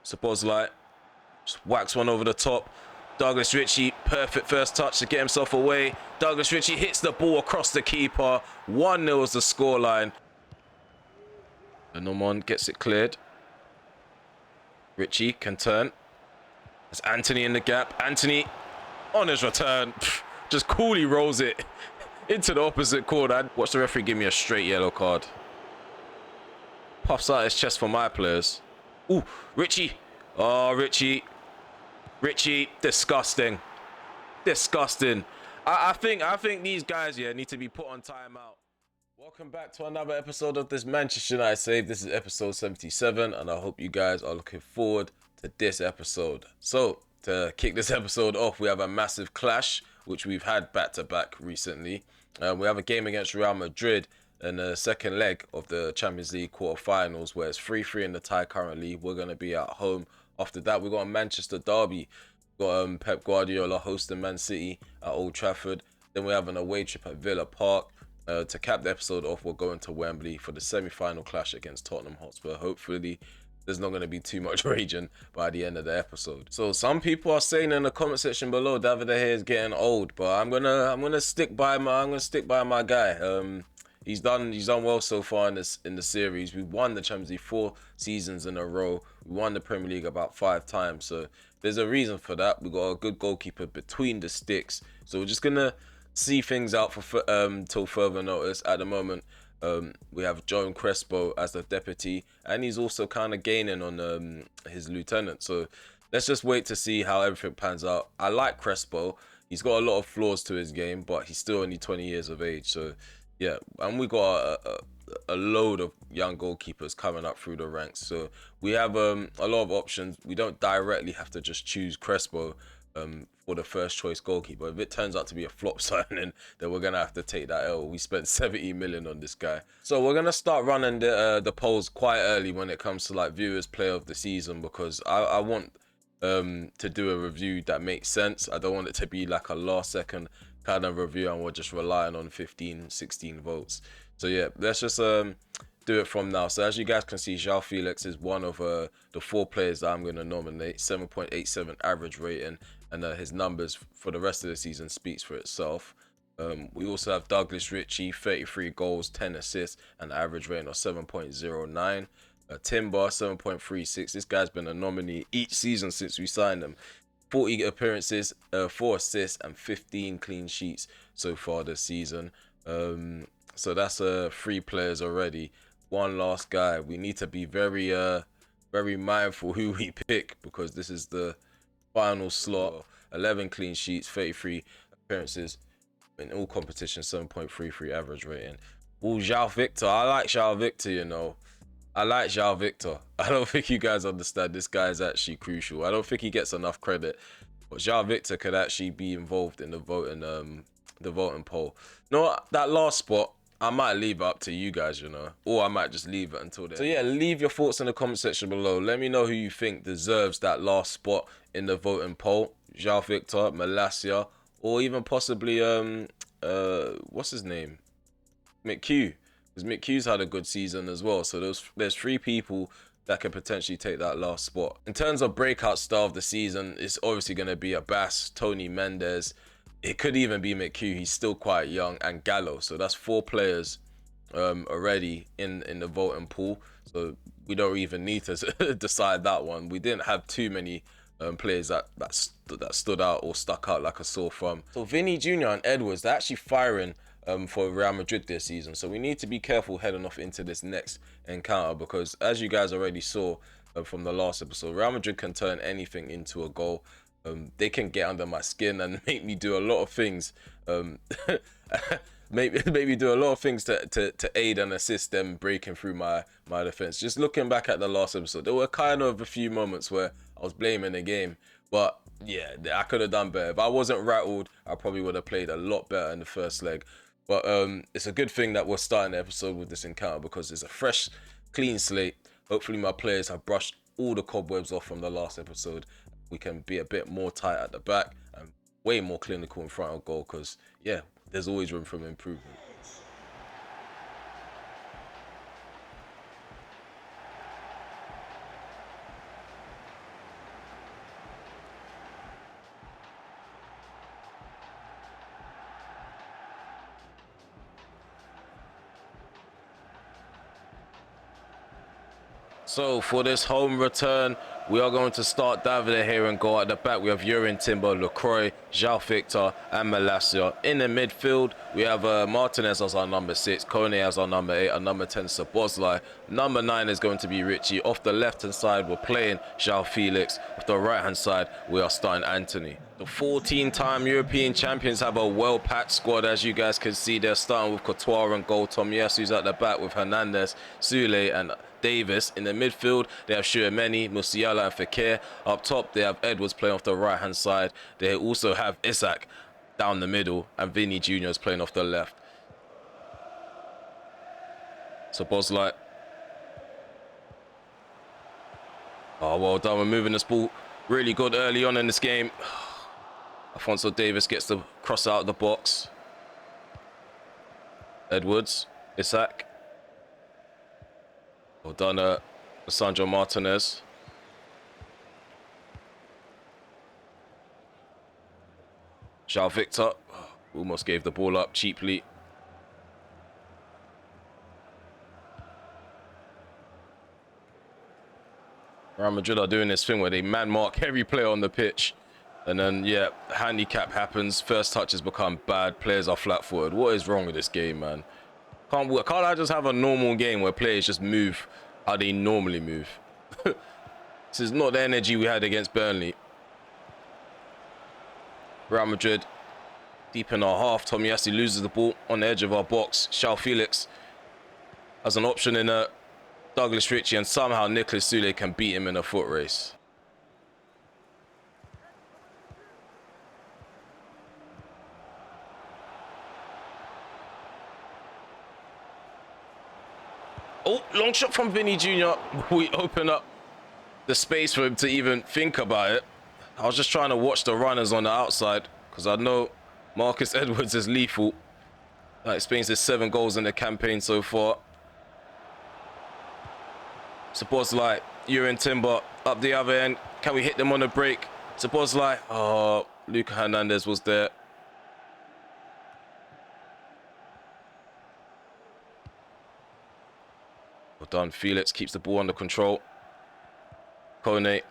Supposedly, just whacks one over the top. Douglas Ritchie, perfect first touch to get himself away. Douglas Ritchie hits the ball across the keeper. 1-0 is the scoreline. And Normand gets it cleared. Ritchie can turn. There's Anthony in the gap. Anthony on his return, just coolly rolls it into the opposite corner. Watch the referee give me a straight yellow card. Puffs out his chest for my players. Ooh, Ritchie. Oh, Ritchie. Ritchie, disgusting. Disgusting. I think these guys here need to be put on timeout. Welcome back to another episode of this Manchester United Save. This is episode 77, and I hope you guys are looking forward to this episode. So, to kick this episode off, we have a massive clash, which we've had back-to-back recently. We have a game against Real Madrid in the second leg of the Champions League quarterfinals, where it's 3-3 in the tie currently. We're going to be at home. After that, we've got a Manchester derby. We've got Pep Guardiola hosting Man City at Old Trafford. Then we have an away trip at Villa Park. To cap the episode off, we're going to Wembley for the semi-final clash against Tottenham Hotspur. Hopefully, there's not going to be too much raging by the end of the episode. So some people are saying in the comment section below, David De Gea is getting old, but I'm gonna stick by my guy. He's done well so far in the series. We won the Champions League 4 seasons in a row. We won the Premier League about 5 times. So there's a reason for that. We got a good goalkeeper between the sticks. So we're just gonna see things out for till further notice. At the moment, we have Joan Crespo as the deputy, and he's also kind of gaining on his lieutenant. So let's just wait to see how everything pans out. I like Crespo. He's got a lot of flaws to his game, but he's still only 20 years of age. So yeah, and we got a load of young goalkeepers coming up through the ranks. So we have a lot of options. We don't directly have to just choose Crespo for the first choice goalkeeper. If it turns out to be a flop signing, then we're gonna have to take that L. We spent 70 million on this guy. So we're gonna start running the polls quite early when it comes to like viewers player of the season, because I want to do a review that makes sense. I don't want it to be like a last second kind of review and we're just relying on 15-16 votes. So yeah, let's just do it from now. So as you guys can see, João Felix is one of the 4 players that I'm going to nominate. 7.87 average rating, and his numbers for the rest of the season speaks for itself. We also have Douglas Ritchie, 33 goals, 10 assists, and average rating of 7.09. Timber, 7.36. This guy's been a nominee each season since we signed him. 40 appearances, 4 assists, and 15 clean sheets so far this season. So that's 3 players already. One last guy. We need to be very mindful who we pick, because this is the final slot. 11 clean sheets, 33 appearances in all competitions, 7.33 average rating. Oh, João Victor. I like João Victor, you know. I like João Victor. I don't think you guys understand. This guy is actually crucial. I don't think he gets enough credit, but João Victor could actually be involved in the voting poll. No, that last spot, I might leave it up to you guys, you know, or I might just leave it until then. So yeah, leave your thoughts in the comment section below. Let me know who you think deserves that last spot in the voting poll. João Victor, Malacia, or even possibly what's his name, McHugh. Because McHugh's had a good season as well. So there's 3 people that could potentially take that last spot. In terms of breakout star of the season, it's obviously going to be Abbas, Tony Mendes. It could even be McHugh. He's still quite young, and Gallo. So that's 4 players already in the voting pool. So we don't even need to decide that one. We didn't have too many players that stood out or stuck out like a sore thumb. So Vinny Jr. and Edwards, they're actually firing for Real Madrid this season. So we need to be careful heading off into this next encounter, because as you guys already saw from the last episode, Real Madrid can turn anything into a goal. They can get under my skin and make me do a lot of things. Maybe do a lot of things to aid and assist them breaking through my defense. Just looking back at the last episode, there were kind of a few moments where I was blaming the game, but yeah, I could have done better. If I wasn't rattled, I probably would have played a lot better in the first leg. But it's a good thing that we're starting the episode with this encounter, because it's a fresh, clean slate. Hopefully my players have brushed all the cobwebs off from the last episode. We can be a bit more tight at the back and way more clinical in front of goal, because yeah, there's always room for improvement. So for this home return, we are going to start Davide here and go at the back. We have Yurin Timber, LaCroix, João Victor and Malacia. In the midfield, we have Martinez as our number 6, Kone as our number 8, and number 10 Szoboszlai. Number 9 is going to be Richie. Off the left-hand side, we're playing João Felix. Off the right-hand side, we are starting Anthony. The 14-time European champions have a well-packed squad. As you guys can see, they're starting with Courtois and goal. Tomiyasu at the back with Hernandez, Sule and Davis. In the midfield, they have Tchouameni, Musiala and Fekir. Up top, they have Edwards playing off the right-hand side. They also have Isak down the middle, and Vinny Jr. is playing off the left. Szoboszlai. Oh, well done. We're moving this ball really good early on in this game. Alphonso Davies gets the cross out of the box. Edwards, Isak. Well done, Sandro Martinez. João Victor almost gave the ball up cheaply. Real Madrid are doing this thing where they man mark every player on the pitch. And then, yeah, handicap happens. First touches become bad. Players are flat-footed. What is wrong with this game, man? Can't I just have a normal game where players just move how they normally move? This is not the energy we had against Burnley. Real Madrid deep in our half. Tomiyasu loses the ball on the edge of our box. João Felix has an option in Douglas Ritchie, and somehow Nicolas Sule can beat him in a foot race. Oh, long shot from Vinny Jr. We open up the space for him to even think about it. I was just trying to watch the runners on the outside because I know Marcus Edwards is lethal. That explains his 7 goals in the campaign so far. Szoboszlai, Yurin Timber up the other end. Can we hit them on the break? Szoboszlai. Oh, Luka Hernandez was there. Well done. Felix keeps the ball under control. Kone.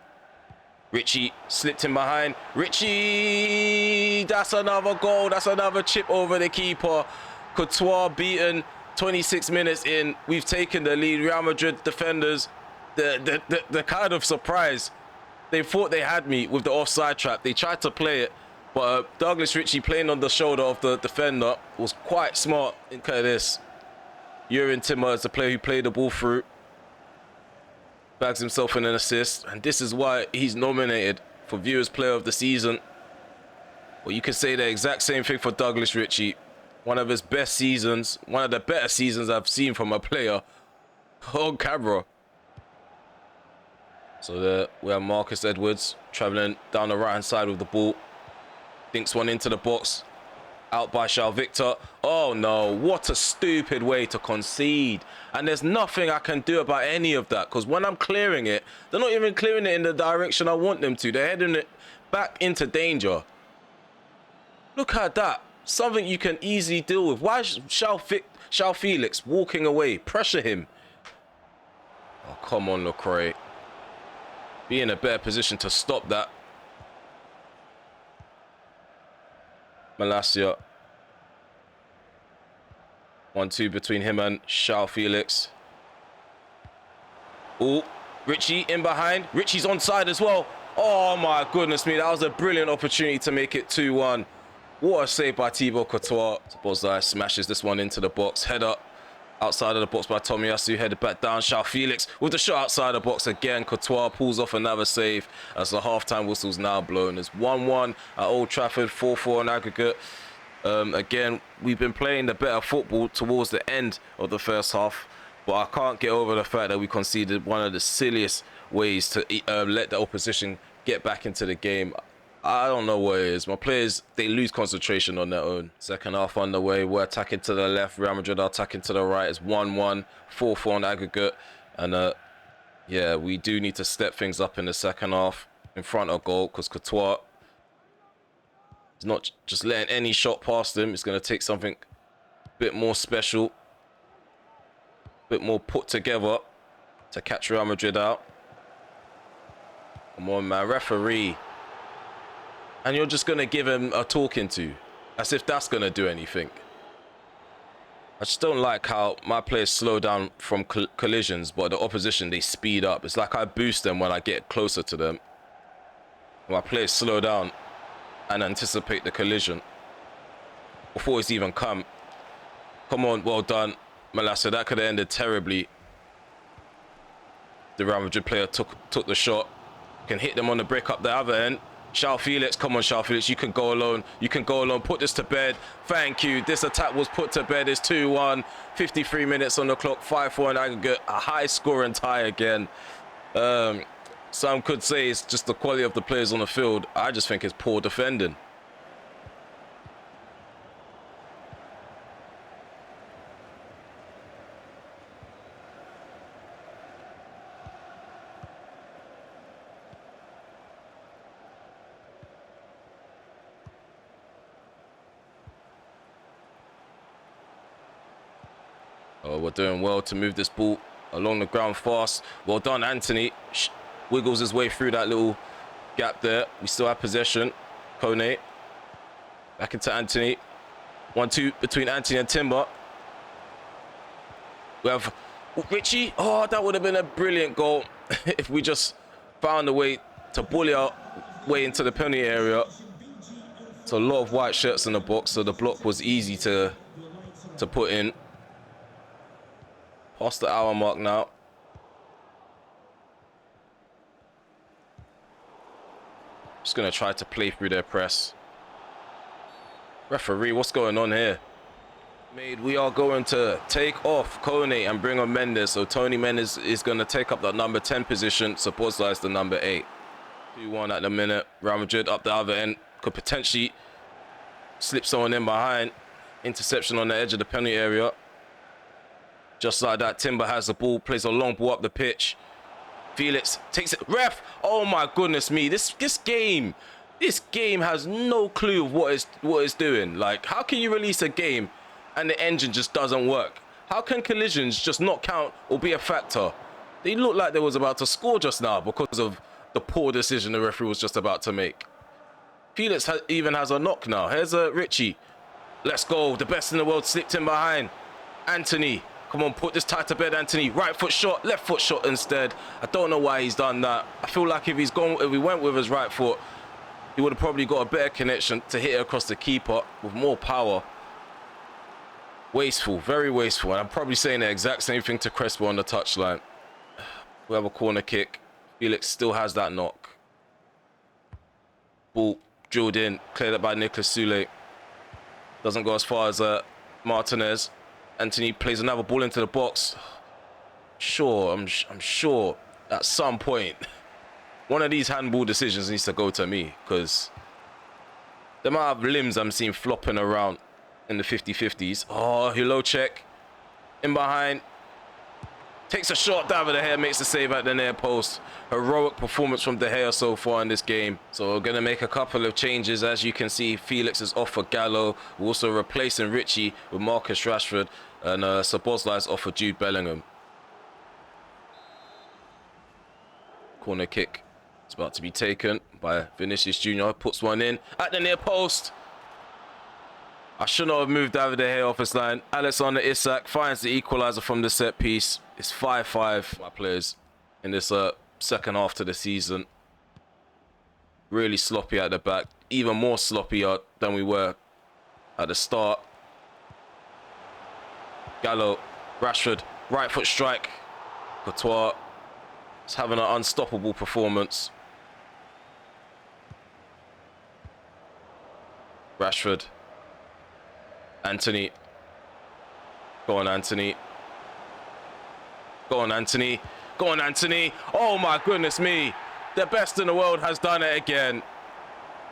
Richie slipped in behind. Richie! That's another goal. That's another chip over the keeper. Courtois beaten 26 minutes in. We've taken the lead. Real Madrid defenders, the kind of surprise. They thought they had me with the offside trap. They tried to play it, but Douglas Ritchie playing on the shoulder of the defender was quite smart. Look at this. Yurin Timber is the player who played the ball through. Bags himself in an assist, and this is why he's nominated for Viewers Player of the Season. Well, you could say the exact same thing for Douglas Ritchie. One of his best seasons, one of the better seasons I've seen from a player on camera. So there we have Marcus Edwards traveling down the right-hand side with the ball. Dinks one into the box. Out by João Victor. Oh no, what a stupid way to concede. And there's nothing I can do about any of that, because when I'm clearing it, they're not even clearing it in the direction I want them to. They're heading it back into danger. Look at that. Something you can easily deal with. Why is João Felix walking away? Pressure him. Oh, come on, LaCroix. Be in a better position to stop that. Malacia. 1-2 between him and João Felix. Oh, Richie in behind. Richie's onside as well. Oh my goodness me, that was a brilliant opportunity to make it 2-1. What a save by Thibaut Courtois. Szoboszlai smashes this one into the box. Header outside of the box by Tomiyasu. Headed back down. João Felix with the shot outside the box again. Courtois pulls off another save as the halftime whistle's now blown. It's 1-1 at Old Trafford, 4-4 on aggregate. Again, we've been playing the better football towards the end of the first half, but I can't get over the fact that we conceded one of the silliest ways to let the opposition get back into the game. I don't know what it is. My players, they lose concentration on their own. Second half underway. We're attacking to the left. Real Madrid are attacking to the right. It's 1-1, 4-4 on aggregate. And yeah, we do need to step things up in the second half in front of goal, because Courtois is not just letting any shot past him. It's going to take something a bit more special, a bit more put together. to catch Real Madrid out. Come on, man. Referee. And you're just going to give him a talking to. As if that's going to do anything. I just don't like how my players slow down from collisions, but the opposition, they speed up. It's like I boost them when I get closer to them. My players slow down and anticipate the collision before it's even come. Come on, well done, Melassa. That could have ended terribly. The Real Madrid player took the shot. Can hit them on the break up the other end. João Felix, come on, João Felix, you can go alone. You can go alone. Put this to bed. Thank you. This attack was put to bed. It's 2-1. 53 minutes on the clock. 5-4 in aggregate. A high scoring tie again. Some could say it's just the quality of the players on the field. I just think it's poor defending. Oh, we're doing well to move this ball along the ground fast. Well done, Anthony. Wiggles his way through that little gap there. We still have possession. Kone. Back into Anthony. 1-2 between Anthony and Timber. We have Richie. Oh, that would have been a brilliant goal if we just found a way to bully our way into the penalty area. It's a lot of white shirts in the box, so the block was easy to put in. Past the hour mark now. Just going to try to play through their press. Referee, what's going on here? We are going to take off Kone and bring on Mendes. So Tony Mendes is going to take up that number 10 position. Szoboszlai is the number 8. 2-1 at the minute. Real Madrid up the other end. Could potentially slip someone in behind. Interception on the edge of the penalty area. Just like that, Timber has the ball, plays a long ball up the pitch. Felix takes it. Ref! Oh my goodness me! This game has no clue of what it's doing. Like, how can you release a game and the engine just doesn't work? How can collisions just not count or be a factor? They looked like they was about to score just now because of the poor decision the referee was just about to make. Felix even has a knock now. Here's a Richie. Let's go. The best in the world slipped in behind. Anthony. Come on, put this tie to bed, Anthony. Right foot shot, left foot shot instead. I don't know why he's done that. I feel like if he went with his right foot, he would have probably got a better connection to hit it across the keeper with more power. Wasteful, very wasteful. And I'm probably saying the exact same thing to Crespo on the touchline. We have a corner kick. Felix still has that knock. Ball drilled in, cleared up by Nicolas Sule. Doesn't go as far as Martinez. Anthony plays another ball into the box. I'm sure at some point one of these handball decisions needs to go to me, because the amount of limbs I'm seeing flopping around in the 50-50s. Oh, hello check. In behind. Takes a shot, David De Gea makes the save at the near post. Heroic performance from De Gea so far in this game. So we're going to make a couple of changes. As you can see, Felix is off for Gallo. We're also replacing Richie with Marcus Rashford. And Szoboszlai is off for Jude Bellingham. Corner kick. It's about to be taken by Vinicius Jr. Puts one in at the near post. I should not have moved David De Gea off his line. Alexander Isak finds the equalizer from the set piece. It's 5-5. My players in this second half to the season. Really sloppy at the back. Even more sloppier than we were at the start. Gallo, Rashford, right foot strike. Courtois is having an unstoppable performance. Rashford. Anthony. Go on, Anthony. Go on, Anthony. Go on, Anthony. Oh, my goodness me. The best in the world has done it again.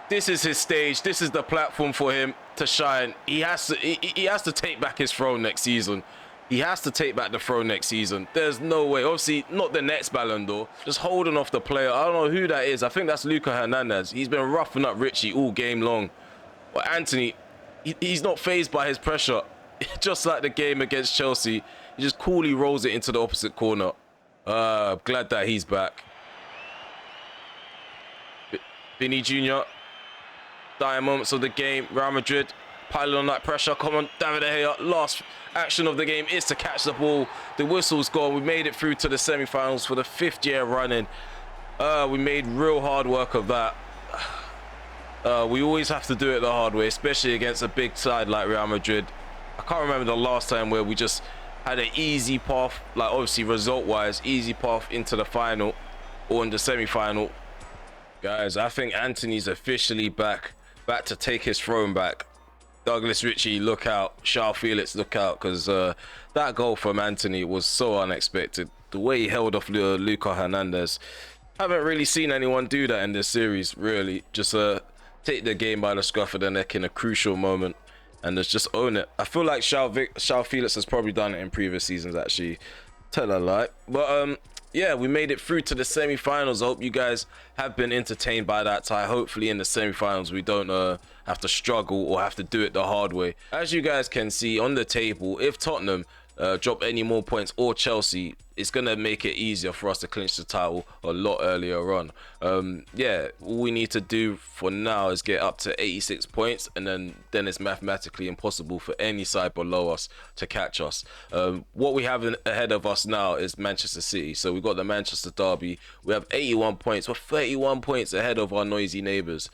This is his stage. This is the platform for him to shine. He has to take back his throne next season. He has to take back the throne next season. There's no way. Obviously, not the next Ballon d'Or. Just holding off the player. I don't know who that is. I think that's Luca Hernandez. He's been roughing up Richie all game long. But Anthony, he's not fazed by his pressure. Just like the game against Chelsea, he just coolly rolls it into the opposite corner. Glad that he's back. Vinny Jr. Dying moments of the game. Real Madrid piling on that pressure. Come on, David De Gea. Last action of the game is to catch the ball. The whistle's gone. We made it through to the semi-finals for the 5th year running. We made real hard work of that. We always have to do it the hard way, especially against a big side like Real Madrid. I can't remember the last time where we just had an easy path, like obviously result-wise, easy path into the final or in the semi-final. Guys, I think Anthony's officially back to take his throne back. Douglas Ritchie, look out. João Felix, look out, because that goal from Anthony was so unexpected. The way he held off Luka Hernandez. Haven't really seen anyone do that in this series, really. Just take the game by the scruff of the neck in a crucial moment and just own it. I feel like João Felix has probably done it in previous seasons, actually. Tell a lie. But yeah, we made it through to the semi-finals. I hope you guys have been entertained by that tie. Hopefully in the semi-finals we don't have to struggle or have to do it the hard way. As you guys can see on the table, if Tottenham drop any more points or Chelsea, it's gonna make it easier for us to clinch the title a lot earlier on. Yeah, all we need to do for now is get up to 86 points, and then it's mathematically impossible for any side below us to catch us. What we have ahead of us now is Manchester City. So we've got the Manchester derby. We have 81 points. We're 31 points ahead of our noisy neighbours.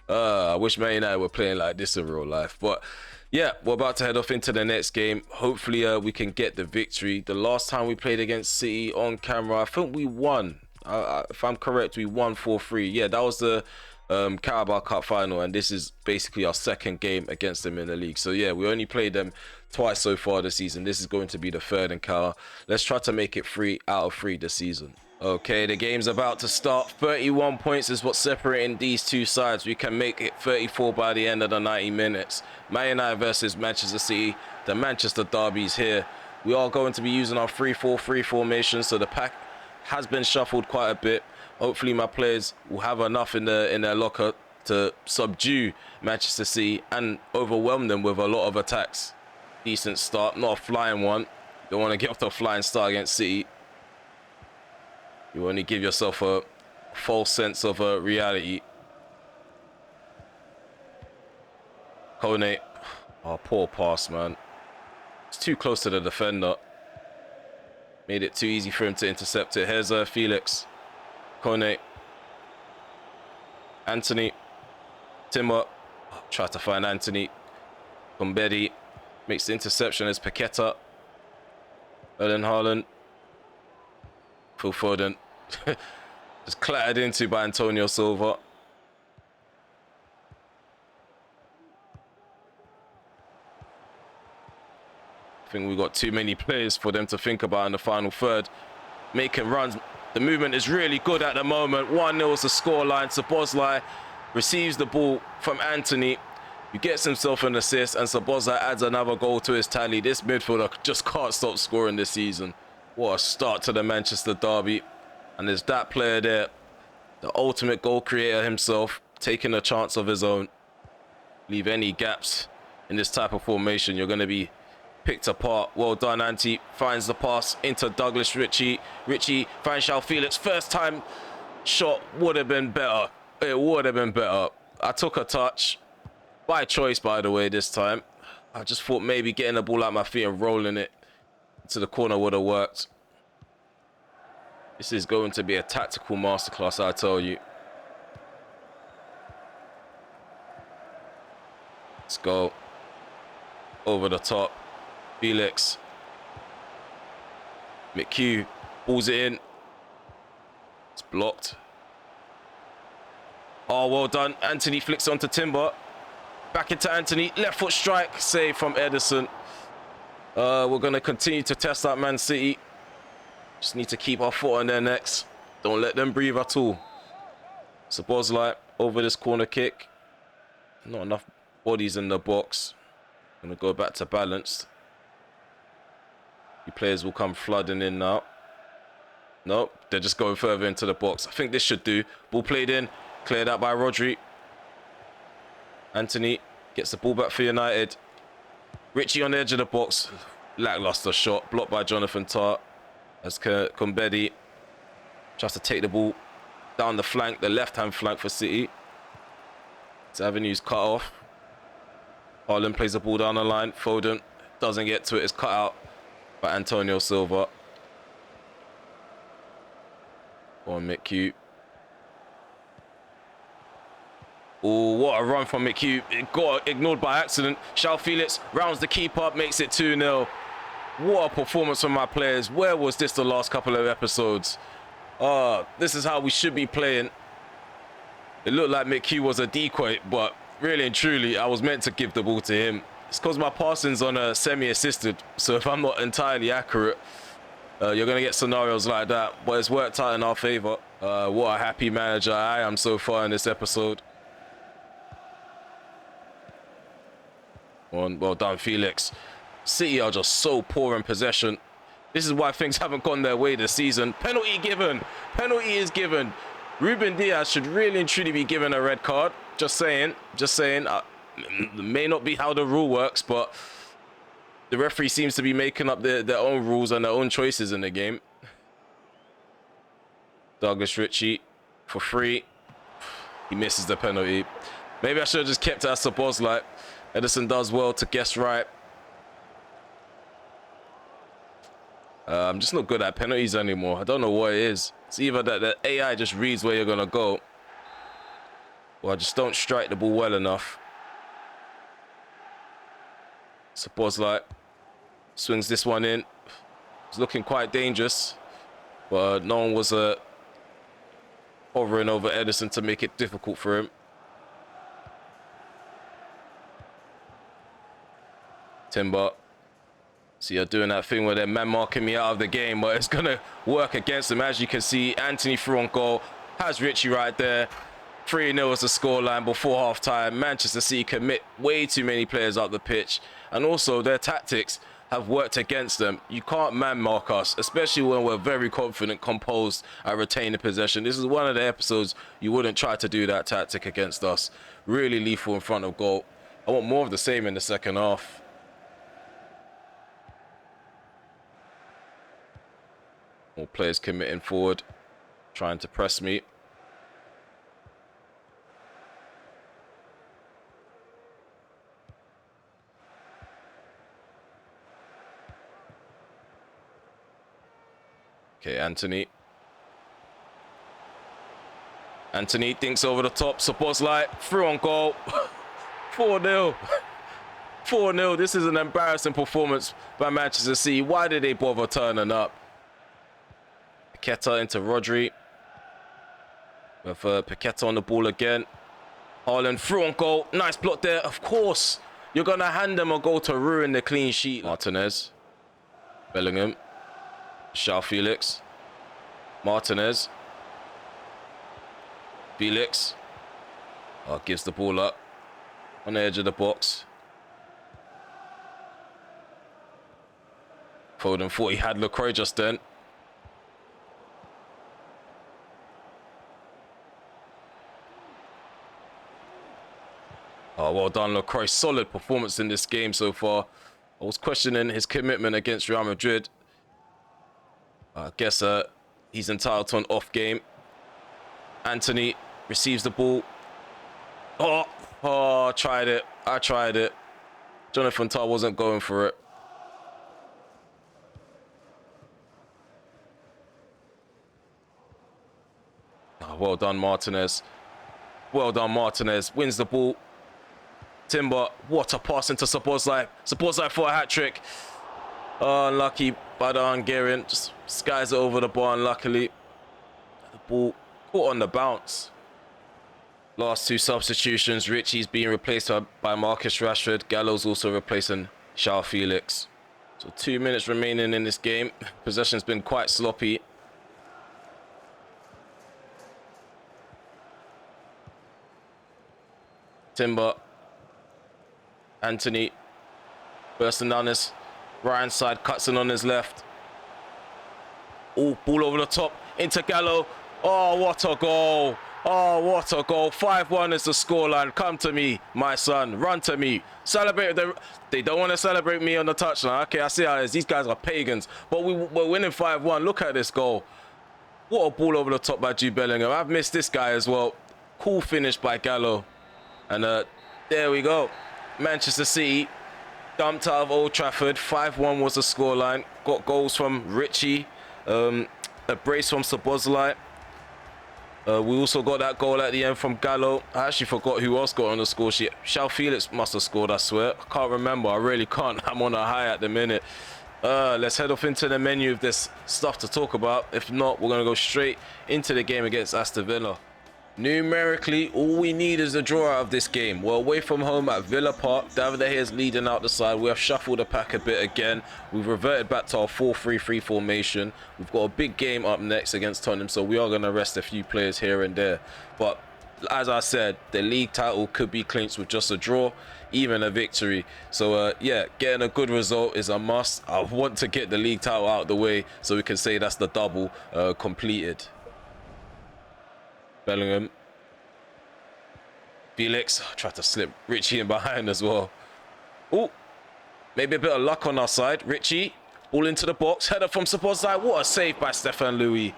I wish Man United were playing like this in real life, but yeah, we're about to head off into the next game. Hopefully we can get the victory. The last time we played against City on camera, I think we won. If I'm correct, we won 4-3. Yeah, that was the Carabao Cup final, and this is basically our 2nd game against them in the league. So yeah, we only played them twice so far this season. This is going to be the 3rd encounter. Let's try to make it 3 out of 3 this season. Okay, the game's about to start. 31 points is what's separating these two sides. We can make it 34 by the end of the 90 minutes. Man United versus Manchester City. The Manchester derby's here. We are going to be using our 3-4-3 formation, so the pack has been shuffled quite a bit. Hopefully my players will have enough in their locker to subdue Manchester City and overwhelm them with a lot of attacks. Decent start, not a flying one. Don't want to get off to a flying start against City. You only give yourself a false sense of reality. Kone. Oh, poor pass, man. It's too close to the defender. Made it too easy for him to intercept it. Here's Felix. Kone. Anthony. Timber. Oh, try to find Anthony. Gombetti. Makes the interception as Paqueta. Erling Haaland. Phil Foden. Just clattered into by Antonio Silva. I think we've got too many players for them to think about in the final third. Making runs. The movement is really good at the moment. 1-0 is the scoreline. Szoboszlai receives the ball from Anthony. He gets himself an assist, and Szoboszlai adds another goal to his tally. This midfielder just can't stop scoring this season. What a start to the Manchester derby. And there's that player there, the ultimate goal creator himself, taking a chance of his own. Leave any gaps in this type of formation, you're going to be picked apart. Well done, Ante. Finds the pass into Douglas Ritchie. Ritchie finds João Felix. First time shot would have been better. It would have been better. I took a touch. By choice, by the way, this time. I just thought maybe getting the ball out my feet and rolling it to the corner would have worked. This is going to be a tactical masterclass, I tell you. Let's go. Over the top. Felix. McHugh pulls it in. It's blocked. Oh, well done. Anthony flicks onto Timber. Back into Anthony. Left foot strike. Save from Ederson. We're going to continue to test out Man City. Just need to keep our foot on their necks. Don't let them breathe at all. Szoboszlai over this corner kick. Not enough bodies in the box. Gonna go back to balanced. The players will come flooding in now. Nope, they're just going further into the box. I think this should do. Ball played in. Cleared out by Rodri. Anthony gets the ball back for United. Ritchie on the edge of the box. Lackluster shot. Blocked by Jonathan Tah. as Kumbedi tries to take the ball down the flank, the left-hand flank for City. His avenue's cut off. Haaland plays the ball down the line. Foden doesn't get to it. It's cut out by Antonio Silva. On McHugh. Oh, what a run from McHugh. It got ignored by accident. João Felix rounds the keeper, makes it 2-0. What a performance from my players. Where was this the last couple of episodes? This is how we should be playing. It looked like McHugh was a decoy, but really and truly, I was meant to give the ball to him. It's because my passing's on a semi-assisted, so if I'm not entirely accurate, you're going to get scenarios like that. But it's worked out in our favour. What a happy manager I am so far in this episode. Well done, Felix. City are just so poor in possession. This is why things haven't gone their way this season. Penalty given. Penalty is given. Ruben Diaz should really and truly be given a red card. Just saying. Just saying. May not be how the rule works, but the referee seems to be making up their own rules and their own choices in the game. Douglas Ritchie for free. He misses the penalty. Maybe I should have just kept it as Szoboszlai. Ederson does well to guess right. I'm just not good at penalties anymore. I don't know what it is. It's either that the AI just reads where you're going to go, or I just don't strike the ball well enough. Szoboszlai swings this one in. It's looking quite dangerous, but no one was hovering over Ederson to make it difficult for him. Timber. So you're doing that thing where they're man marking me out of the game, but it's going to work against them. As you can see, Anthony through on goal. Has Ritchie right there. 3-0 is the scoreline before half-time. Manchester City commit way too many players up the pitch. And also, their tactics have worked against them. You can't man mark us, especially when we're very confident, composed, and retaining possession. This is one of the episodes you wouldn't try to do that tactic against us. Really lethal in front of goal. I want more of the same in the second half. More players committing forward, trying to press me. Okay, Anthony. Anthony thinks over the top. Szoboszlai through on goal. 4-0. 4-0. This is an embarrassing performance by Manchester City. Why did they bother turning up? Paqueta into Rodri. With Paqueta on the ball again. Haaland through on goal. Nice block there. Of course, you're going to hand them a goal to ruin the clean sheet. Martinez. Bellingham. João Felix. Martinez. Felix. Gives the ball up. On the edge of the box. Foden thought he had LaCroix just then. Well done, LaCroix. Solid performance in this game so far. I was questioning his commitment against Real Madrid. I guess he's entitled to an off game. Anthony receives the ball. I tried it. I tried it. Jonathan Tah wasn't going for it. Well done, Martinez. Well done, Martinez. Wins the ball. Timber, what a pass into Szoboszlai. Szoboszlai for a hat-trick. Unlucky by the Hungarian. Just skies it over the bar, unluckily. The ball caught on the bounce. Last two substitutions. Ritchie's being replaced by Marcus Rashford. Gallo's also replacing João Felix. So 2 minutes remaining in this game. Possession's been quite sloppy. Timber. Anthony bursting down this right hand side, cuts in on his left. Oh, ball over the top into Gallo. Oh, what a goal. Oh, what a goal. 5-1 is the scoreline. Come to me, my son. Run to me. Celebrate. They don't want to celebrate me on the touchline. Okay, I see how it is. These guys are pagans. But we're winning 5-1. Look at this goal. What a ball over the top by Jude Bellingham. I've missed this guy as well. Cool finish by Gallo. And there we go. Manchester City dumped out of Old Trafford. 5-1 was the scoreline. Got goals from Richie. A brace from Szoboszlai. We also got that goal at the end from Gallo. I actually forgot who else got on the score sheet. João Felix must have scored, I swear. I can't remember. I really can't. I'm on a high at the minute. Let's head off into the menu if there's stuff to talk about. If not, we're going to go straight into the game against Aston Villa. Numerically, all we need is a draw out of this game. We're away from home at Villa Park. David De Gea is leading out the side. We have shuffled the pack a bit again. We've reverted back to our 4-3-3 formation. We've got a big game up next against Tottenham, so we are going to rest a few players here and there. But as I said, the league title could be clinched with just a draw, even a victory. So yeah, getting a good result is a must. I want to get the league title out of the way so we can say that's the double completed. Bellingham. Felix. Tried to slip Richie in behind as well. Oh, maybe a bit of luck on our side. Richie. Ball into the box. Header from Szoboszlai. What a save by Stefan Louis.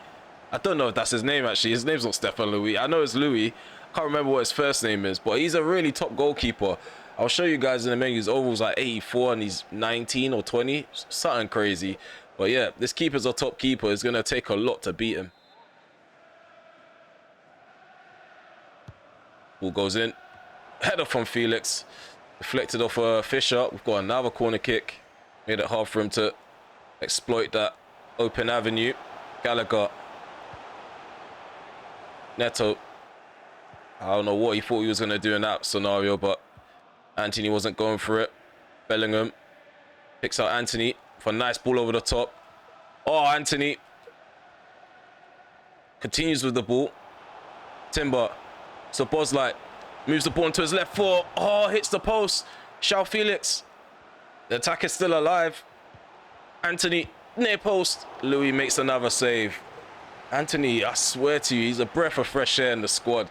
I don't know if that's his name actually. His name's not Stefan Louis. I know it's Louis. Can't remember what his first name is. But he's a really top goalkeeper. I'll show you guys in the menu. His overall's like 84 and he's 19 or 20. Something crazy. But yeah, this keeper's a top keeper. It's going to take a lot to beat him. Ball goes in. Header from Felix. Deflected off Fisher. We've got another corner kick. Made it hard for him to exploit that open avenue. Gallagher. Neto. I don't know what he thought he was going to do in that scenario, but Anthony wasn't going for it. Bellingham. Picks out Anthony for a nice ball over the top. Oh, Anthony. Continues with the ball. Timber. Szoboszlai moves the ball into his left foot. Oh, hits the post. João Felix. The attack is still alive. Anthony, near post. Louis makes another save. Anthony, I swear to you, he's a breath of fresh air in the squad.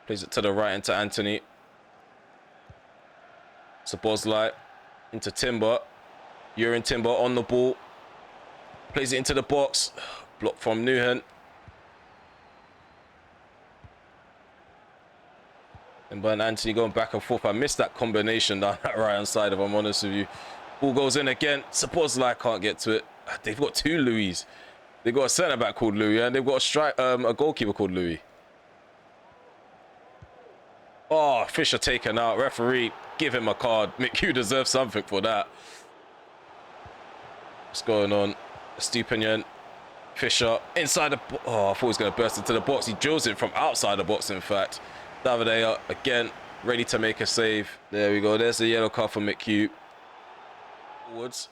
Plays it to the right into Anthony. Szoboszlai into Timber. Jurgen Timber on the ball. Plays it into the box. Block from Nuhan. And Anthony going back and forth. I missed that combination down that right hand side, if I'm honest with you. Ball goes in again. Szoboszlai can't get to it. They've got two Louis. They've got a centre back called Louis and they've got a goalkeeper called Louis. Oh, Fisher taken out. Referee, give him a card. McHugh deserves something for that. What's going on? Stupinian. Fisher inside the... Oh, I thought he was going to burst into the box. He drills it from outside the box, in fact. David De Gea again, ready to make a save. There we go. There's the yellow card for McHugh. Forwards.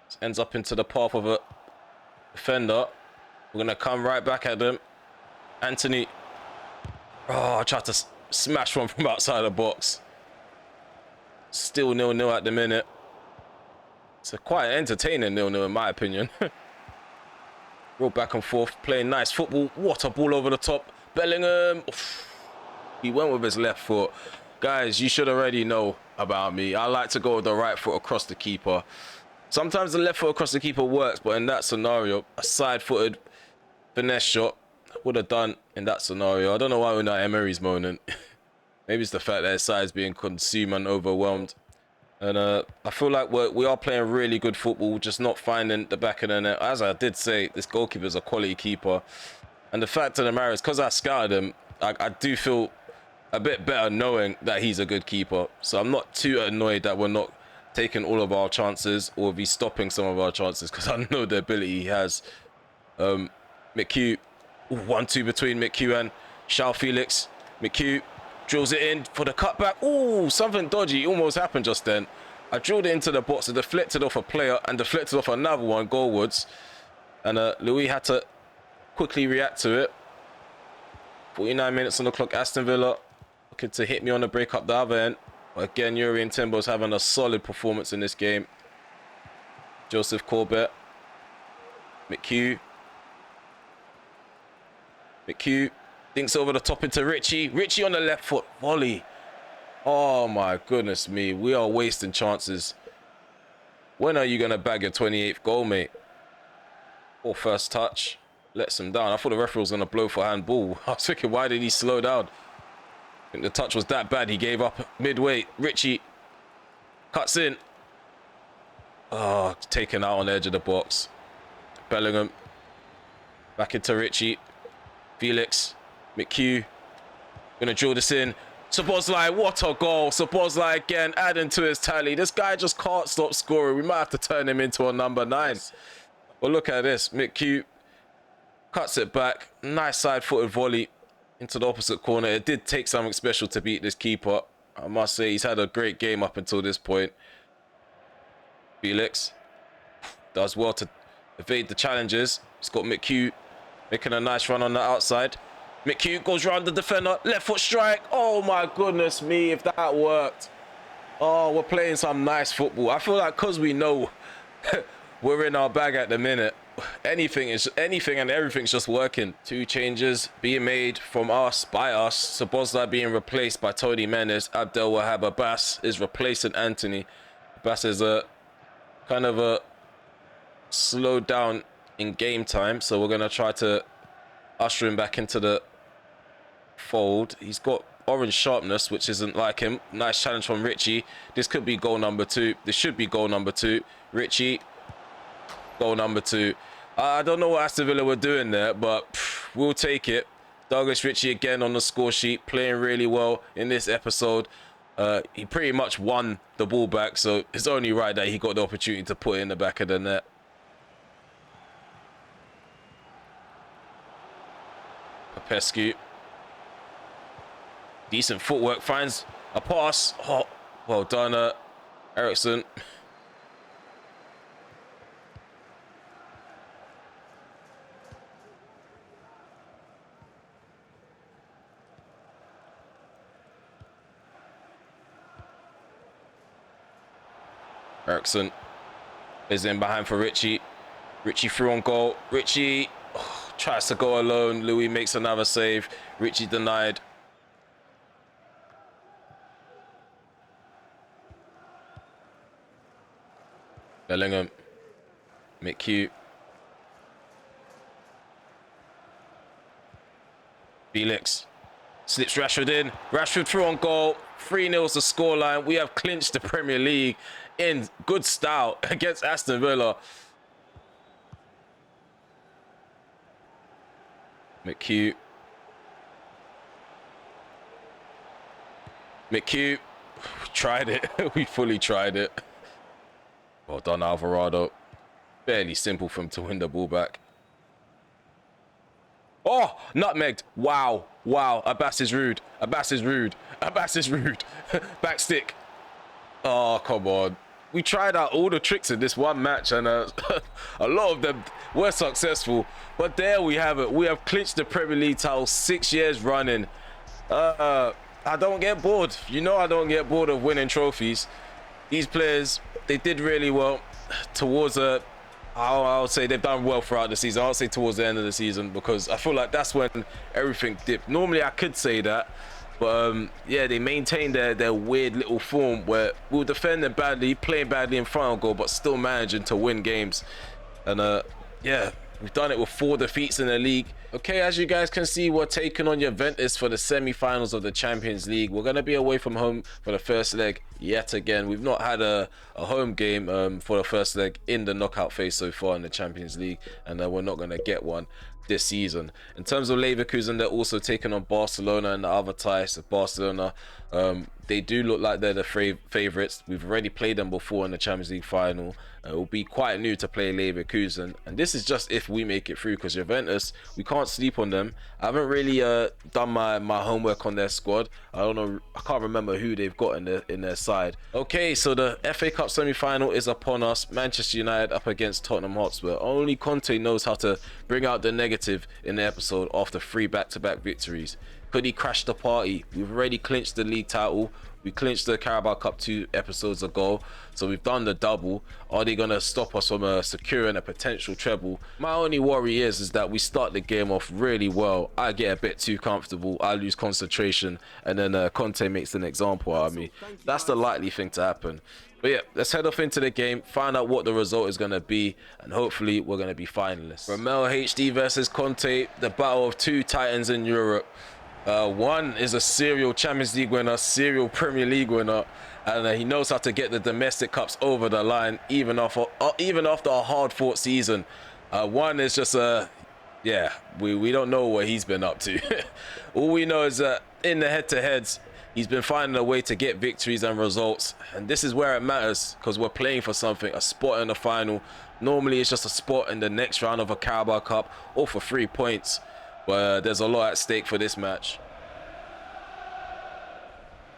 This ends up into the path of a defender. We're going to come right back at them. Anthony. Oh, I tried to smash one from outside the box. Still 0-0 at the minute. It's a quite entertaining 0-0 in my opinion. Roll back and forth, playing nice football. What a ball over the top. Bellingham. Oof. He went with his left foot. Guys, you should already know about me. I like to go with the right foot across the keeper. Sometimes the left foot across the keeper works, but in that scenario, a side-footed finesse shot would have done in that scenario. I don't know why we're not Emery's moaning. Maybe it's the fact that his side's being consumed and overwhelmed. And I feel like we are playing really good football, just not finding the back of the net. As I did say, this goalkeeper is a quality keeper. And the fact of the matter is, because I scouted him, I do feel a bit better knowing that he's a good keeper. So I'm not too annoyed that we're not taking all of our chances or be stopping some of our chances, because I know the ability he has. McHugh, 1-2 between McHugh and João Felix. McHugh drills it in for the cutback. Oh, something dodgy almost happened just then. I drilled it into the box, it deflected off a player and deflected off another one goalwards. And Louis had to quickly react to it. 49 minutes on the clock. Aston Villa looking to hit me on the break up the other end. But again, Jurgen Timber's having a solid performance in this game. Joseph Corbett. McHugh. Thinks over the top into Richie. Richie on the left foot volley. Oh my goodness me. We are wasting chances. When are you going to bag your 28th goal, mate? Or first touch. Lets him down. I thought the referee was going to blow for handball. I was thinking, why did he slow down? I think the touch was that bad. He gave up midway. Richie cuts in. Oh, taken out on the edge of the box. Bellingham. Back into Richie. Felix. McHugh. Gonna drill this in. Szoboszlai, what a goal. Szoboszlai again, adding to his tally. This guy just can't stop scoring. We might have to turn him into a number 9. Well, look at this. McHugh cuts it back. Nice side-footed volley into the opposite corner. It did take something special to beat this keeper. I must say, he's had a great game up until this point. Felix does well to evade the challenges. He's got McHugh making a nice run on the outside. McHugh goes round the defender, left foot strike. Oh my goodness me, if that worked. Oh, we're playing some nice football. I feel like because we know we're in our bag at the minute, anything and everything's just working. 2 changes being made from us, by us. Szoboszlai being replaced by Tony Menez. Abdel Wahab Abbas is replacing Anthony. Abbas is a kind of a slowed down in game time, so we're going to try to usher him back into the fold. He's got orange sharpness, which isn't like him. Nice challenge from Richie. This could be goal number 2. This should be goal number 2. Richie, goal number 2. I don't know what Aston Villa were doing there, but we'll take it. Douglas Richie again on the score sheet, playing really well in this episode. He pretty much won the ball back, so it's only right that he got the opportunity to put it in the back of the net. Popescu. Decent footwork, finds a pass. Oh, well done, Ericsson. Ericsson is in behind for Richie. Richie through on goal. Richie tries to go alone. Louis makes another save. Richie denied. Bellingham. McHugh. Felix. Slips Rashford in. Rashford through on goal. 3-0 is the scoreline. We have clinched the Premier League in good style against Aston Villa. McHugh. McHugh. We tried it. We fully tried it. Well done, Alvarado. Fairly simple for him to win the ball back. Oh, nutmegged. Wow. Wow. Abbas is rude. Abbas is rude. Abbas is rude. Back stick. Oh, come on. We tried out all the tricks in this one match, and a lot of them were successful. But there we have it. We have clinched the Premier League title 6 years running. I don't get bored. You know I don't get bored of winning trophies. These players, they did really well towards I would say they've done well throughout the season. I would say towards the end of the season, because I feel like that's when everything dipped. Normally I could say that, but yeah, they maintained their weird little form where we'll defend them badly, playing badly in front of goal, but still managing to win games. And yeah, we've done it with 4 defeats in the league. Okay, as you guys can see, we're taking on Juventus for the semi-finals of the Champions League. We're going to be away from home for the first leg yet again. We've not had a home game for the first leg in the knockout phase so far in the Champions League, and we're not going to get one this season. In terms of Leverkusen, they're also taking on Barcelona and the other ties of Barcelona. They do look like they're the favourites. We've already played them before in the Champions League final. It will be quite new to play Leverkusen, and this is just if we make it through, because Juventus, we can't sleep on them. I haven't really done my homework on their squad. I don't know, I can't remember who they've got in their side. Okay, so the FA Cup semi-final is upon us. Manchester United up against Tottenham Hotspur. Only Conte knows how to bring out the negative in the episode after 3 back-to-back victories. Could he crash the party? We've already clinched the league title. We clinched the Carabao Cup 2 episodes ago, so we've done the double. Are they going to stop us from securing a potential treble? My only worry is that we start the game off really well. I get a bit too comfortable, I lose concentration, and then Conte makes an example out of me. That's the likely thing to happen. But yeah, let's head off into the game, find out what the result is going to be, and hopefully we're going to be finalists. RemelHD versus Conte, the battle of two titans in Europe. One is a serial Champions League winner, serial Premier League winner, and he knows how to get the domestic cups over the line, even after a hard-fought season. One is just yeah, we don't know what he's been up to. All we know is that in the head-to-heads, he's been finding a way to get victories and results, and this is where it matters because we're playing for something, a spot in the final. Normally it's just a spot in the next round of a Carabao Cup or for 3 points, but there's a lot at stake for this match.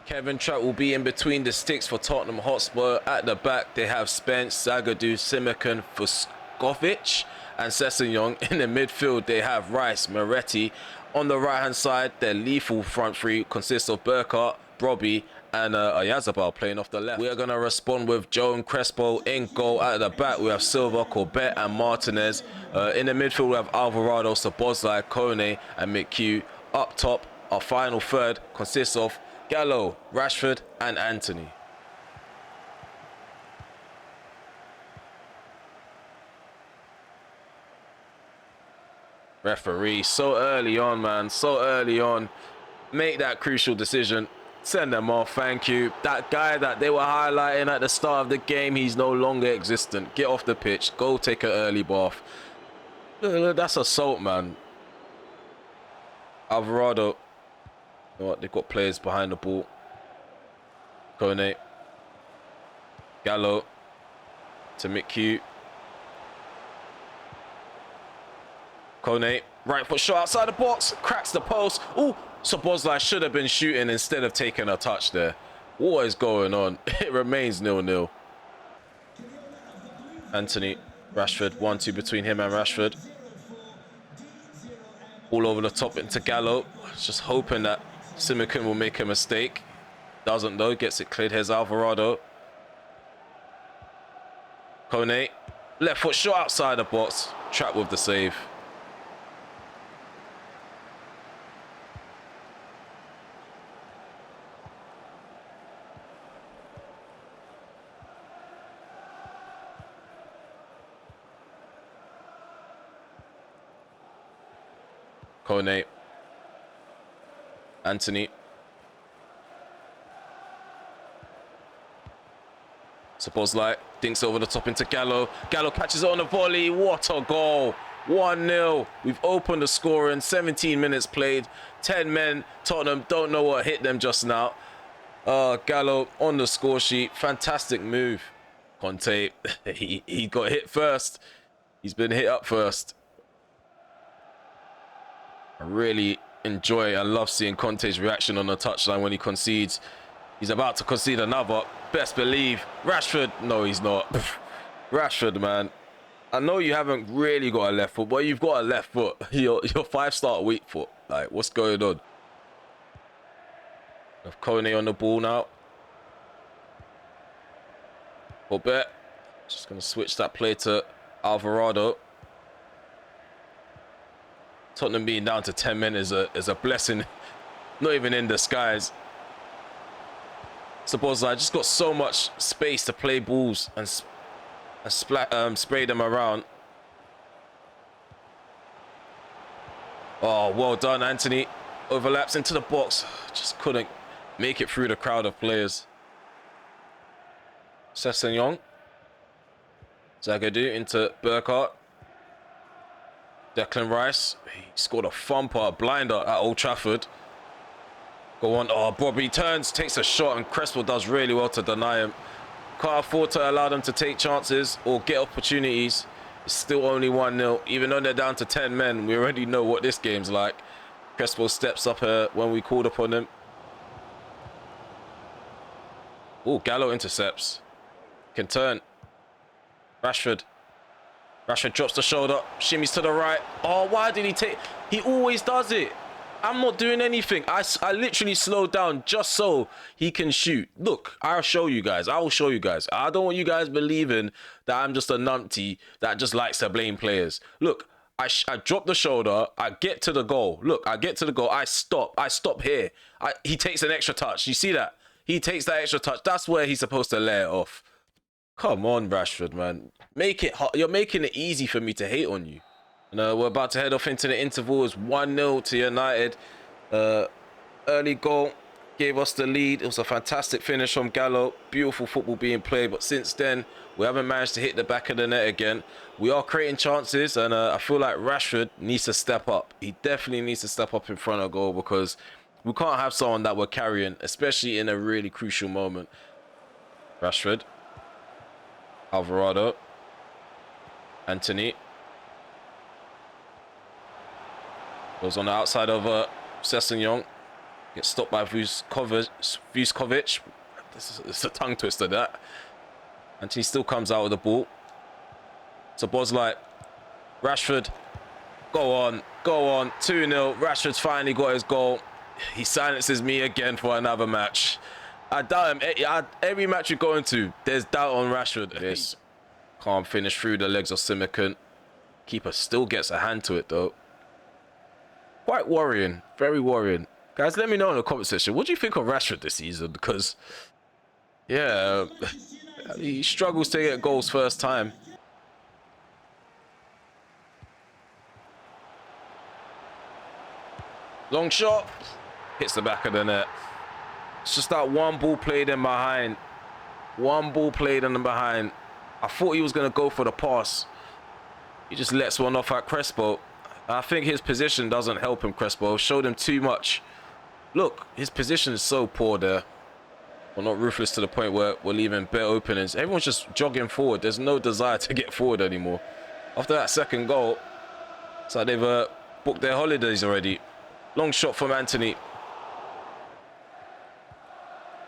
Kevin Trapp will be in between the sticks for Tottenham Hotspur. At the back they have Spence, Zagadou, Simican, Fuskovic and Sessegnon. In the midfield they have Rice, Moretti. On the right hand side, their lethal front three consists of Burkhardt, Brobby and Oyarzabal playing off the left. We are going to respond with Joe and Crespo in goal. At the back we have Silva, Corbett and Martinez. In the midfield we have Alvarado, Szoboszlai, Kone and McHugh. Up top, our final third consists of Gallo, Rashford and Anthony. Referee, so early on, man, so early on. Make that crucial decision. Send them off, thank you. That guy that they were highlighting at the start of the game, he's no longer existent. Get off the pitch, go take an early bath. Look, that's assault, man. Alvarado. You know what, they've got players behind the ball. Kone. Gallo. To McHugh. Kone, right foot shot outside the box, cracks the post. Oh, Szoboszlai should have been shooting instead of taking a touch there. What is going on? It remains 0-0. Anthony, Rashford, 1-2 between him and Rashford. All over the top into Gallo. Just hoping that Simican will make a mistake. Doesn't though, gets it cleared. Here's Alvarado. Kone, left foot shot outside the box. Trapped with the save. Kone. Anthony. Szoboszlai dinks over the top into Gallo. Gallo catches it on the volley. What a goal. 1-0. We've opened the scoring. 17 minutes played. 10 men. Tottenham don't know what hit them just now. Gallo on the score sheet. Fantastic move. Conte, he got hit first. He's been hit up first. I really enjoy and love seeing Conte's reaction on the touchline when he concedes. He's about to concede another. Best believe. Rashford. No, he's not. Rashford, man. I know you haven't really got a left foot, but you've got a left foot. Your 5-star weak foot. Like, what's going on? Have Kone on the ball now. Corbett. Just going to switch that play to Alvarado. Tottenham being down to 10 men is a blessing. Not even in disguise. Suppose I just got so much space to play balls and spray them around. Oh, well done, Anthony. Overlaps into the box. Just couldn't make it through the crowd of players. Sessegnon. Zagadou into Burkhardt. Declan Rice. He scored a thumper, a blinder at Old Trafford. Go on. Oh, Brobby turns, takes a shot, and Crespo does really well to deny him. Can't afford to allow them to take chances or get opportunities. It's still only 1-0. Even though they're down to 10 men, we already know what this game's like. Crespo steps up when we called upon him. Oh, Gallo intercepts. Can turn. Rashford. Rashford drops the shoulder. Shimmies to the right. Oh, why did he take... He always does it. I'm not doing anything. I literally slowed down just so he can shoot. Look, I'll show you guys. I will show you guys. I don't want you guys believing that I'm just a numpty that just likes to blame players. Look, I drop the shoulder. I get to the goal. Look, I get to the goal. I stop. I stop here. He takes an extra touch. You see that? He takes that extra touch. That's where he's supposed to lay it off. Come on, Rashford, man. Make it hard. You're making it easy for me to hate on you. We're about to head off into the interval. It's 1-0 to United. Early goal gave us the lead. It was a fantastic finish from Gallo. Beautiful football being played. But since then, we haven't managed to hit the back of the net again. We are creating chances. And I feel like Rashford needs to step up. He definitely needs to step up in front of goal because we can't have someone that we're carrying, especially in a really crucial moment. Rashford. Alvarado. Anthony. Goes on the outside of Sessegnon. Gets stopped by Vuskovic. It's a tongue twister, that. And he still comes out with the ball. So Bosley. Rashford. Go on. Go on. 2-0. Rashford's finally got his goal. He silences me again for another match. I doubt him. Every match we go into, there's doubt on Rashford. This calm finish through the legs of Simicon. Keeper still gets a hand to it, though. Quite worrying. Very worrying. Guys, let me know in the comment section. What do you think of Rashford this season? Because, yeah, he struggles to get goals first time. Long shot. Hits the back of the net. It's just that one ball played in behind. One ball played in behind. I thought he was going to go for the pass. He just lets one off at Crespo. I think his position doesn't help him, Crespo. Showed him too much. Look, his position is so poor there. Well, not ruthless to the point where we're leaving bare openings. Everyone's just jogging forward. There's no desire to get forward anymore. After that second goal, it's like they've booked their holidays already. Long shot from Anthony.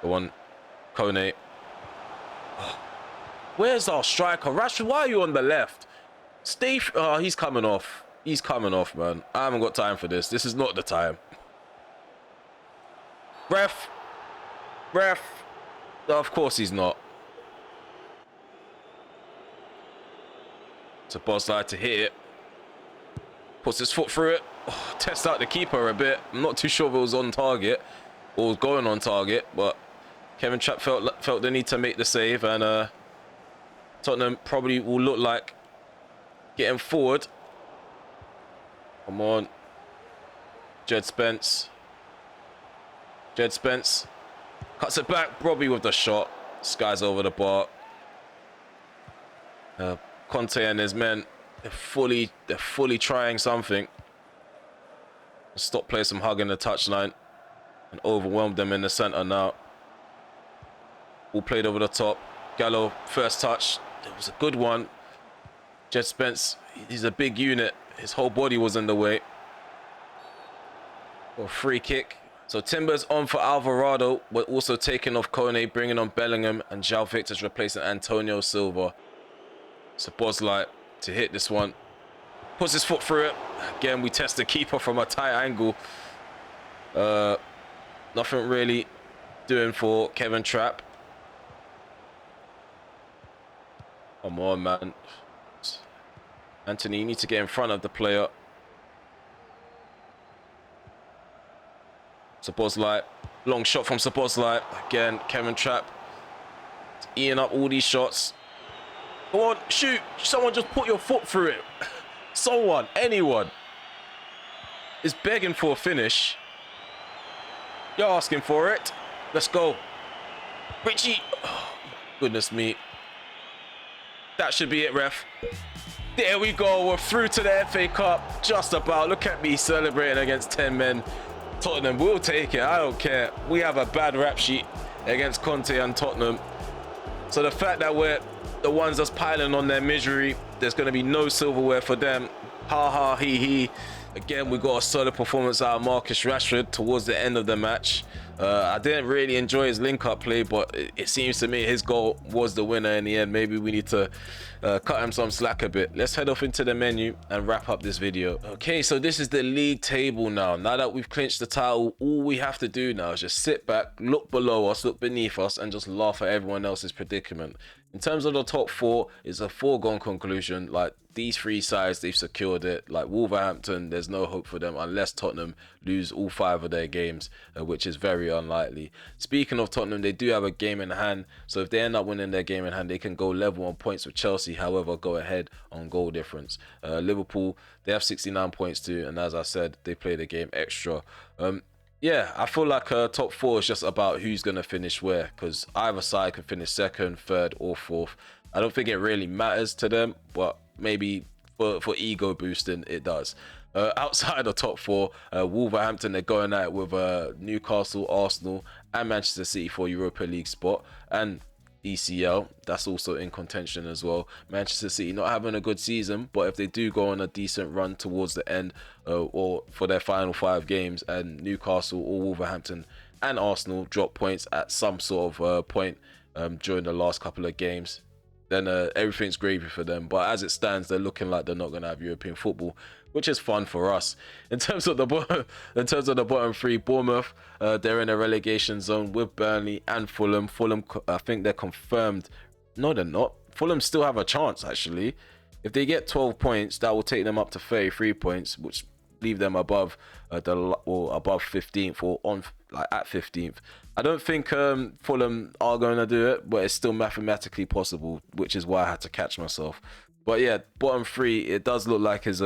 The one, Kone. Oh, where's our striker? Rashford, why are you on the left? Stay. Oh, he's coming off. He's coming off, man. I haven't got time for this. This is not the time. Ref. Ref. No, of course he's not. So Bosley to hit it. Puts his foot through it. Oh, test out the keeper a bit. I'm not too sure if it was on target or was going on target, but Kevin Trapp felt the need to make the save, and Tottenham probably will look like getting forward. Come on. Jed Spence. Jed Spence. Cuts it back. Robbie with the shot. Skies over the bar. Conte and his men, they're fully trying something. Stop players from hugging the touchline and overwhelm them in the centre now. All played over the top. Gallo, first touch. It was a good one. Jed Spence, he's a big unit. His whole body was in the way. A free kick. So Timber's on for Alvarado. We're also taking off Kone, bringing on Bellingham, and João Victor's replacing Antonio Silva. So Bosley to hit this one. Puts his foot through it. Again, we test the keeper from a tight angle. Nothing really doing for Kevin Trapp. Come on, man. Anthony, you need to get in front of the player. Szoboszlai, long shot from Szoboszlai. Again, Kevin Trapp eating up all these shots. Go on, shoot. Someone just put your foot through it. Someone, anyone is begging for a finish. You're asking for it. Let's go. Richie. Oh, goodness me. That should be it, ref. There we go. We're through to the FA Cup. Just about. Look at me celebrating against 10 men. Tottenham will take it. I don't care. We have a bad rap sheet against Conte and Tottenham. So the fact that we're the ones that's piling on their misery, there's going to be no silverware for them. Ha ha, he he. Again, we got a solid performance out of Marcus Rashford towards the end of the match. I didn't really enjoy his link-up play, but it seems to me his goal was the winner in the end. Maybe we need to cut him some slack a bit. Let's head off into the menu and wrap up this video. Okay, so this is the league table now. Now that we've clinched the title, all we have to do now is just sit back, look below us, look beneath us, and just laugh at everyone else's predicament. In terms of the top four, it's a foregone conclusion. Like, these three sides, they've secured it. Like Wolverhampton, there's no hope for them unless Tottenham lose all 5 of their games, which is very unlikely. Speaking of Tottenham, they do have a game in hand, so if they end up winning their game in hand, they can go level on points with Chelsea, however go ahead on goal difference. Liverpool, they have 69 points too, and as I said, they play the game extra. Yeah, I feel like top four is just about who's going to finish where, because either side can finish second, third or fourth. I don't think it really matters to them, but maybe for ego boosting it does. Outside the top four, Wolverhampton, they're going at it with Newcastle, Arsenal and Manchester City for Europa League spot, and ECL, that's also in contention as well. Manchester City not having a good season, but if they do go on a decent run towards the end or for their final 5 games, and Newcastle or Wolverhampton and Arsenal drop points at some sort of point during the last couple of games, then everything's gravy for them. But as it stands, they're looking like they're not going to have European football, which is fun for us. In terms of the bottom 3, Bournemouth, they're in a relegation zone with Burnley and Fulham. Fulham, I think they're confirmed. No, they're not. Fulham still have a chance, actually. If they get 12 points, that will take them up to 33 points, which leave them above above 15th or on like at 15th. I don't think Fulham are going to do it, but it's still mathematically possible, which is why I had to catch myself. But yeah, bottom 3, it does look like it's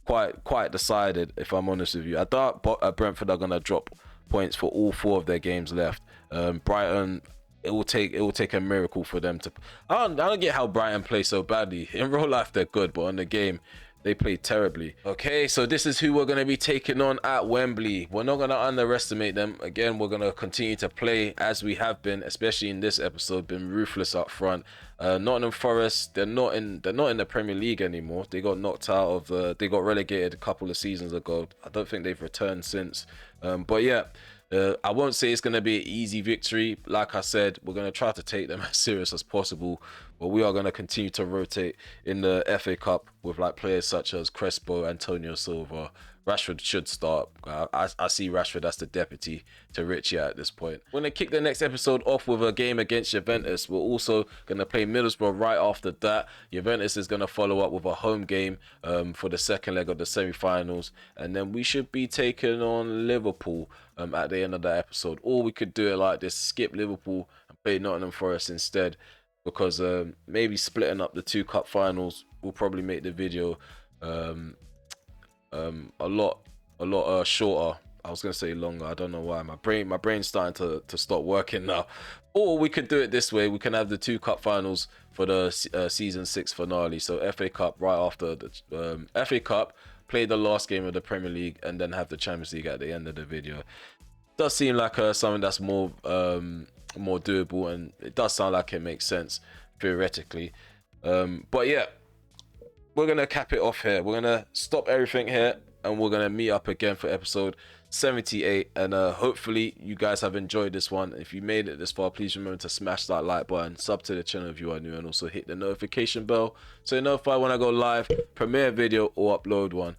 quite decided, if I'm honest with you. I doubt Brentford are going to drop points for all 4 of their games left. Brighton, it will take a miracle for them to. I don't get how Brighton play so badly. In real life they're good, but on the game they played terribly. Okay, so this is who we're going to be taking on at Wembley. We're not going to underestimate them. Again, we're going to continue to play as we have been, especially in this episode, been ruthless up front. Nottingham Forest, they're not in the Premier League anymore. They got knocked out of they got relegated a couple of seasons ago. I don't think they've returned since. But yeah, I won't say it's going to be an easy victory. Like I said, we're going to try to take them as serious as possible, but we are going to continue to rotate in the FA Cup with like players such as Crespo, Antonio Silva. Rashford should start. I see Rashford as the deputy to Richie at this point. We're going to kick the next episode off with a game against Juventus. We're also going to play Middlesbrough right after that. Juventus is going to follow up with a home game for the second leg of the semi-finals. And then we should be taking on Liverpool at the end of that episode. Or we could do it like this, skip Liverpool and play Nottingham Forest instead. Because maybe splitting up the 2 cup finals will probably make the video a lot shorter. I was gonna say longer. I don't know why. My brain's starting to stop working now. Or we could do it this way. We can have the 2 cup finals for the season 6 finale. So FA Cup right after the FA Cup, play the last game of the Premier League, and then have the Champions League at the end of the video. Does seem like something that's more doable, and it does sound like it makes sense theoretically. But yeah, we're gonna cap it off here. We're gonna stop everything here, and we're gonna meet up again for episode 78. And hopefully you guys have enjoyed this one. If you made it this far, please remember to smash that like button, sub to the channel if you are new, and also hit the notification bell so you're notified when I go live, premiere video or upload one.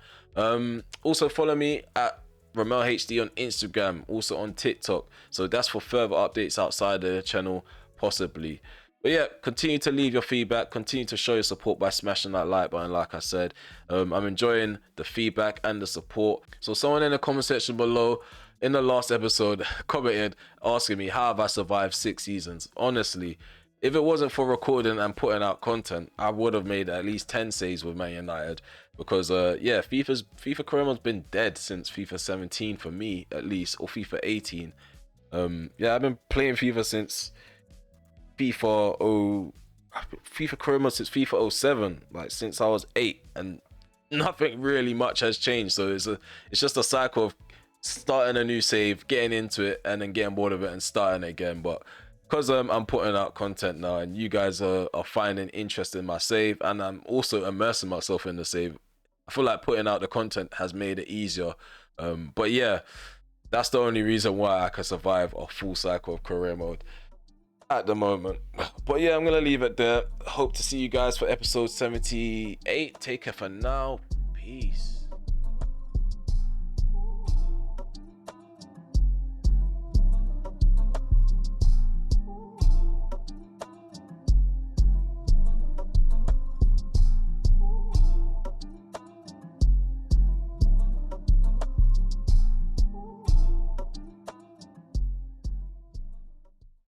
Also follow me at RemelHD on Instagram, also on TikTok. So that's for further updates outside of the channel, possibly. But yeah, continue to leave your feedback, continue to show your support by smashing that like button. Like I said, I'm enjoying the feedback and the support. So someone in the comment section below in the last episode commented asking me how have I survived 6 seasons. Honestly, if it wasn't for recording and putting out content, I would have made at least 10 saves with Man United. Because yeah, FIFA career mode's been dead since FIFA 17 for me, at least, or FIFA 18. Yeah, I've been playing FIFA since FIFA career mode since FIFA 07, like since I was 8, and nothing really much has changed. So it's just a cycle of starting a new save, getting into it, and then getting bored of it and starting again. But because I'm putting out content now, and you guys are finding interest in my save, and I'm also immersing myself in the save, I feel like putting out the content has made it easier. But yeah, that's the only reason why I can survive a full cycle of career mode at the moment. But yeah, I'm gonna leave it there. Hope to see you guys for episode 78. Take care for now. Peace.